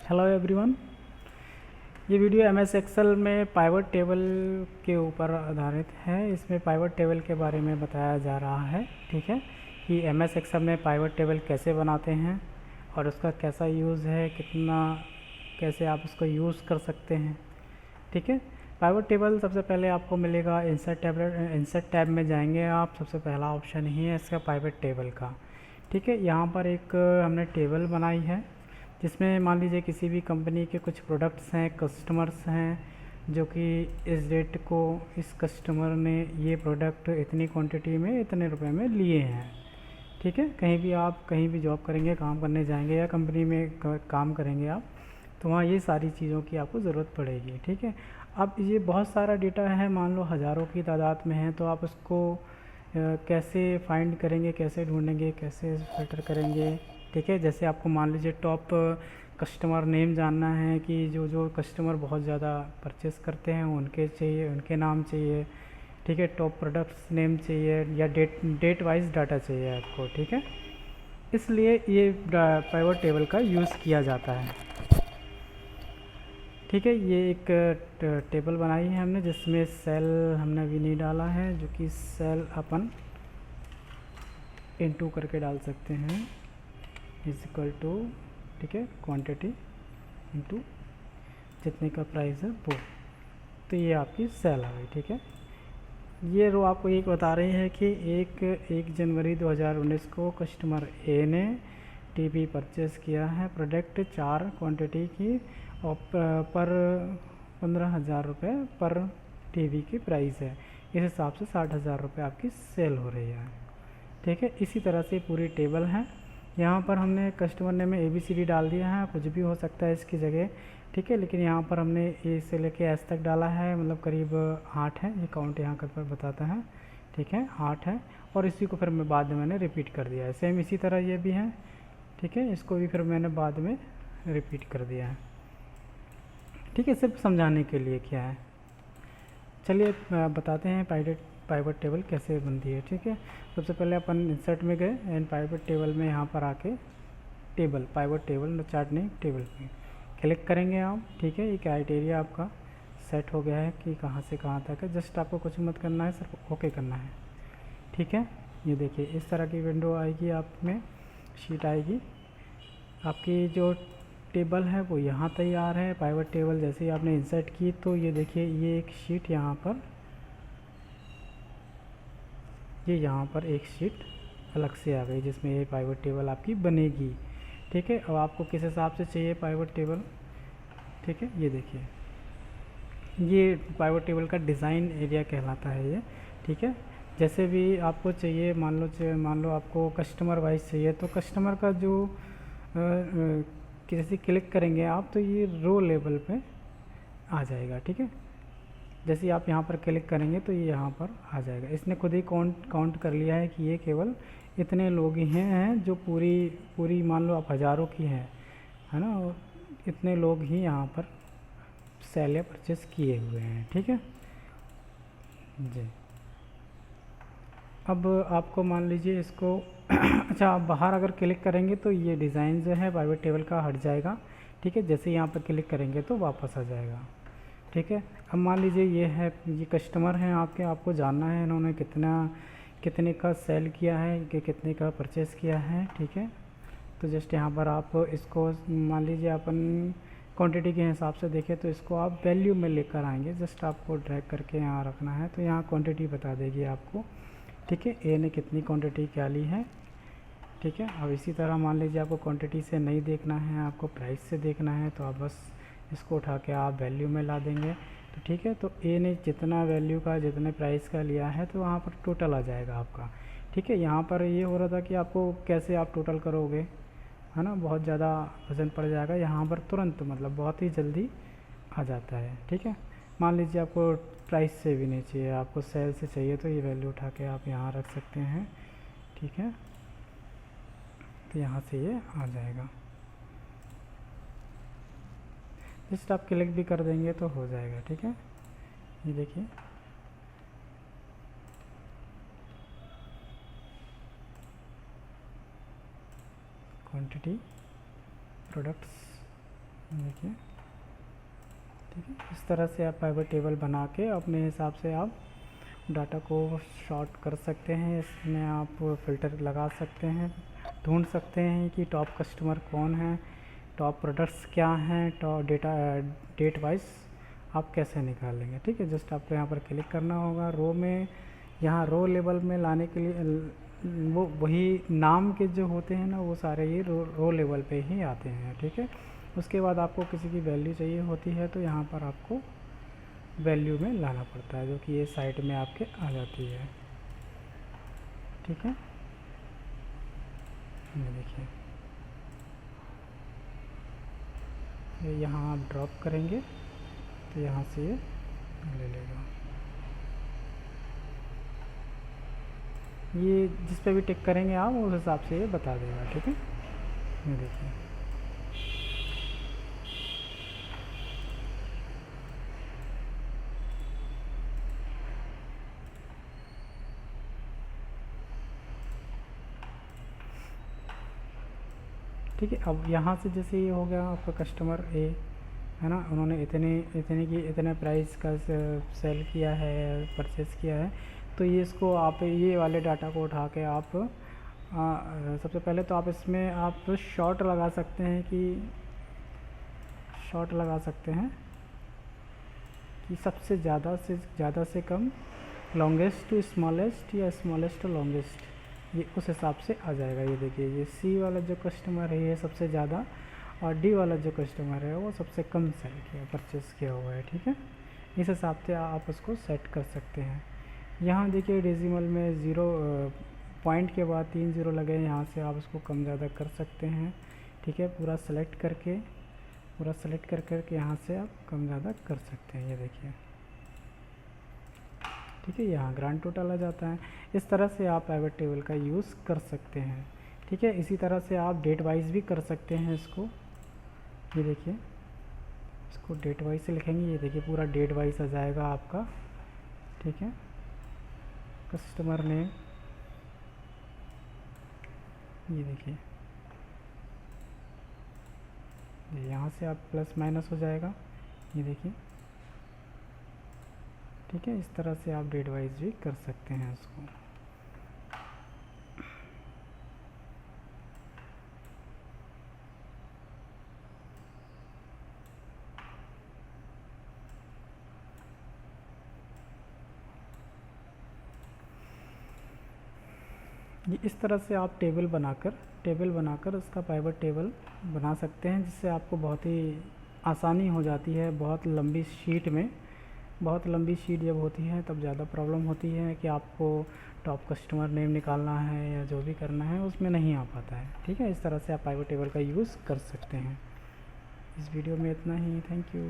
Hello everyone. ये video MS Excel में pivot table के ऊपर आधारित है। इसमें पाइवट टेबल के बारे में बताया जा रहा है, ठीक है, कि एमएस एक्सेल में पाइवट टेबल कैसे बनाते हैं और उसका कैसा यूज़ है, कितना कैसे आप उसको यूज़ कर सकते हैं, ठीक है। पाइवट टेबल सबसे पहले आपको मिलेगा इंसर्ट टैब में जाएंगे आप। सबसे पहला ऑप्शन ही है इसका पाइवट टेबल का, ठीक है। यहाँ पर एक हमने टेबल बनाई है जिसमें मान लीजिए किसी भी कंपनी के कुछ प्रोडक्ट्स हैं, कस्टमर्स हैं, जो कि इस डेट को इस कस्टमर ने ये प्रोडक्ट इतनी क्वांटिटी में इतने रुपए में लिए हैं, ठीक है। कहीं भी आप कहीं भी जॉब करेंगे, काम करने जाएंगे या कंपनी में काम करेंगे आप, तो वहाँ ये सारी चीज़ों की आपको ज़रूरत पड़ेगी, ठीक है। अब ये बहुत सारा डेटा है, मान लो हज़ारों की तादाद में है, तो आप उसको कैसे फाइंड करेंगे, कैसे ढूंढेंगे, कैसे फिल्टर करेंगे, ठीक है। जैसे आपको मान लीजिए टॉप कस्टमर नेम जानना है कि जो जो कस्टमर बहुत ज़्यादा परचेस करते हैं उनके चाहिए, उनके नाम चाहिए, ठीक है। टॉप प्रोडक्ट्स नेम चाहिए या डेट वाइज डाटा चाहिए आपको, ठीक है। इसलिए ये पाइवट टेबल का यूज़ किया जाता है, ठीक है। ये एक टेबल बनाई है हमने जिसमें सेल हमने अभी नहीं डाला है, जो कि सेल अपन इनटू करके डाल सकते हैं, इज इक्वल टू, ठीक है, क्वांटिटी इनटू जितने का प्राइस है वो। तो ये आपकी सेल आ गई, ठीक है। ये रो आपको एक बता रही है कि 1 जनवरी 2019 को कस्टमर ए ने टीवी परचेज़ किया है, प्रोडक्ट 4 क्वांटिटी की, और पर 15,000 रुपये पर टीवी की प्राइस है। इस हिसाब से 60,000 रुपये आपकी सेल हो रही है, ठीक है। इसी तरह से पूरी टेबल है। यहाँ पर हमने कस्टमर ने में ABCD डाल दिया है, कुछ भी हो सकता है इसकी जगह, ठीक है। लेकिन यहाँ पर हमने ए से लेके एस तक डाला है, मतलब करीब 8 है, ये काउंट यहाँ पर बताता है, ठीक है, 8 है। और इसी को फिर मैं बाद में मैंने रिपीट कर दिया है। सेम इसी तरह ये भी है, ठीक है, इसको भी फिर मैंने बाद में रिपीट कर दिया है, ठीक है, सिर्फ समझाने के लिए क्या है। चलिए बताते हैं पाइवट टेबल कैसे बनती है, ठीक है। सबसे पहले अपन इंसर्ट में गए एंड पाइवट टेबल में यहाँ पर आके टेबल, पाइवट टेबल, चार्ट नहीं, टेबल पे क्लिक करेंगे आप, ठीक है। ये क्राइटेरिया आपका सेट हो गया है कि कहाँ से कहाँ तक है। जस्ट आपको कुछ मत करना है, सिर्फ ओके करना है, ठीक है। ये देखिए इस तरह की विंडो आएगी, आप में शीट आएगी। आपकी जो टेबल है वो यहाँ तैयार है। पाइवट टेबल जैसे ही आपने इंसर्ट की तो ये देखिए ये एक शीट यहाँ पर, ये यहाँ पर एक शीट अलग से आ गई जिसमें ये पाइवट टेबल आपकी बनेगी, ठीक है। अब आपको किस हिसाब से चाहिए पाइवट टेबल, ठीक है। ये देखिए ये पाइवट टेबल का डिज़ाइन एरिया कहलाता है ये, ठीक है। जैसे भी आपको चाहिए, मान लो आपको कस्टमर वाइज चाहिए, तो कस्टमर का जो जैसे क्लिक करेंगे आप तो ये रो लेवल पे आ जाएगा, ठीक है। जैसे आप यहाँ पर क्लिक करेंगे तो ये यहाँ पर आ जाएगा। इसने खुद ही काउंट कर लिया है कि ये केवल इतने लोग ही हैं जो पूरी मान लो आप हज़ारों की है ना, और इतने लोग ही यहाँ पर सेल या परचेस किए हुए हैं, ठीक है जी। अब आपको मान लीजिए इसको अच्छा, आप बाहर अगर क्लिक करेंगे तो ये डिज़ाइन जो है पाइवट टेबल का हट जाएगा, ठीक है। जैसे यहाँ पर क्लिक करेंगे तो वापस आ जाएगा, ठीक है। अब मान लीजिए ये कस्टमर हैं आपके, आपको जानना है इन्होंने कितने का सेल किया है कि कितने का परचेस किया है, ठीक है। तो जस्ट यहाँ पर आप इसको मान लीजिए अपन क्वांटिटी के हिसाब से देखें तो इसको आप वैल्यू में लेकर आएंगे। जस्ट आपको ड्रैग करके यहाँ रखना है तो यहाँ क्वांटिटी बता देगी आपको, ठीक है। ए ने कितनी क्वांटिटी क्या ली है, ठीक है। अब इसी तरह मान लीजिए आपको क्वांटिटी से नहीं देखना है, आपको प्राइस से देखना है, तो आप बस इसको उठा के आप वैल्यू में ला देंगे, तो ठीक है। तो ए ने जितना वैल्यू का जितने प्राइस का लिया है तो वहाँ पर टोटल आ जाएगा आपका, ठीक है। यहाँ पर ये हो रहा था कि आपको कैसे आप टोटल करोगे, है ना, बहुत ज़्यादा वजन पड़ जाएगा। यहाँ पर तुरंत मतलब बहुत ही जल्दी आ जाता है, ठीक है। मान लीजिए आपको प्राइस से भी नहीं चाहिए, आपको सेल से चाहिए, तो ये वैल्यू उठा के आप यहाँ रख सकते हैं, ठीक है। तो यहाँ से ये आ जाएगा। जस्ट आप क्लिक भी कर देंगे तो हो जाएगा, ठीक है। ये देखिए क्वांटिटी, प्रोडक्ट्स, देखिए, ठीक है। इस तरह से आप पाइवट टेबल बना के अपने हिसाब से आप डाटा को शॉर्ट कर सकते हैं। इसमें आप फ़िल्टर लगा सकते हैं, ढूंढ सकते हैं कि टॉप कस्टमर कौन है, टॉप प्रोडक्ट्स क्या हैं, टॉप डेटा डेट वाइज आप कैसे निकालेंगे। ठीक है, जस्ट आपको यहाँ पर क्लिक करना होगा रो में। यहाँ रो लेवल में लाने के लिए वो वही नाम के जो होते हैं ना, वो सारे ये रो लेवल पे ही आते हैं। ठीक है, उसके बाद आपको किसी की वैल्यू चाहिए होती है तो यहाँ पर आपको वैल्यू में लाना पड़ता है, जो कि ये साइड में आपके आ जाती है। ठीक है, ये देखिए, ये यहाँ आप ड्रॉप करेंगे तो यहाँ से ये ले लेगा। ये जिस पे भी टिक करेंगे आप उस हिसाब से ये बता देगा। ठीक है, ये देखिए, ठीक है। अब यहाँ से जैसे ये हो गया आपका कस्टमर ए, है ना, उन्होंने इतने प्राइस का सेल किया है, परचेज़ किया है। तो ये इसको आप ये वाले डाटा को उठा के आप सबसे पहले तो आप इसमें आप शॉर्ट लगा सकते हैं कि सबसे ज़्यादा से कम, लॉन्गेस्ट टू स्मॉलेस्ट या स्मॉलेस्ट टू लॉन्गेस्ट, ये उस हिसाब से आ जाएगा। ये देखिए, ये सी वाला जो कस्टमर है ये सबसे ज़्यादा, और डी वाला जो कस्टमर है वो सबसे कम सेल किया, परचेज़ किया हुआ है। ठीक है, इस हिसाब से आप उसको सेट कर सकते हैं। यहाँ देखिए डेसिमल में 0 पॉइंट के बाद 3 0 लगे हैं, यहाँ से आप उसको कम ज़्यादा कर सकते हैं। ठीक है, पूरा सेलेक्ट कर यहाँ से आप कम ज़्यादा कर सकते हैं। ये देखिए, ठीक है, यहाँ ग्रांड टोटल आ जाता है। इस तरह से आप पाइवट टेबल का यूज़ कर सकते हैं। ठीक है, इसी तरह से आप डेट वाइज भी कर सकते हैं इसको। ये देखिए, इसको डेट वाइज से लिखेंगे, ये देखिए पूरा डेट वाइज आ जाएगा आपका। ठीक है, कस्टमर नेम, ये देखिए, यहाँ से आप प्लस माइनस हो जाएगा। ये देखिए, ठीक है, इस तरह से आप डेट वाइज भी कर सकते हैं इसको। ये इस तरह से आप टेबल बनाकर उसका पाइवट टेबल बना सकते हैं, जिससे आपको बहुत ही आसानी हो जाती है। बहुत लंबी शीट जब होती है तब ज़्यादा प्रॉब्लम होती है कि आपको टॉप कस्टमर नेम निकालना है या जो भी करना है उसमें नहीं आ पाता है। ठीक है, इस तरह से आप पाइवट टेबल का यूज़ कर सकते हैं। इस वीडियो में इतना ही, थैंक यू।